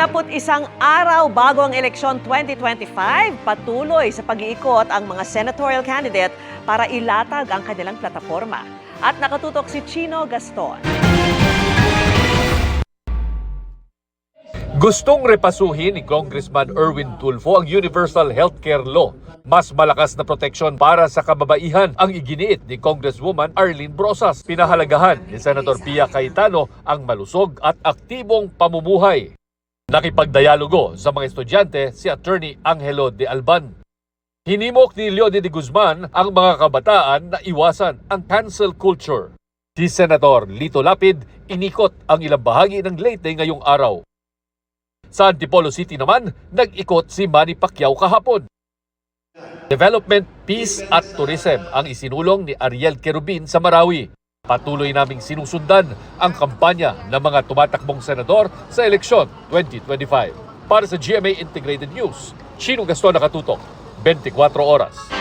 21 araw bago ang eleksyon 2025, patuloy sa pag-iikot ang mga senatorial candidate para ilatag ang kanilang plataforma. At nakatutok si Chino Gaston. Gustong repasuhin ni Congressman Erwin Tulfo ang Universal Healthcare Law. Mas malakas na proteksyon para sa kababaihan ang iginiit ni Congresswoman Arlene Brosas. Pinahalagahan ni Senator Pia Cayetano ang malusog at aktibong pamumuhay. Nakipagdialogo sa mga estudyante si Attorney Angelo de Alban. Hinimok ni Leody de Guzman ang mga kabataan na iwasan ang cancel culture. Si Senator Lito Lapid inikot ang ilang bahagi ng Leyte ngayong araw. Sa Antipolo City naman, nag-ikot si Manny Pacquiao kahapon. Development, Peace at Tourism ang isinulong ni Ariel Querubin sa Marawi. Patuloy naming sinusundan ang kampanya ng mga tumatakbong senador sa eleksyon 2025. Para sa GMA Integrated News, Chino Gaston, nakatutok, 24 oras.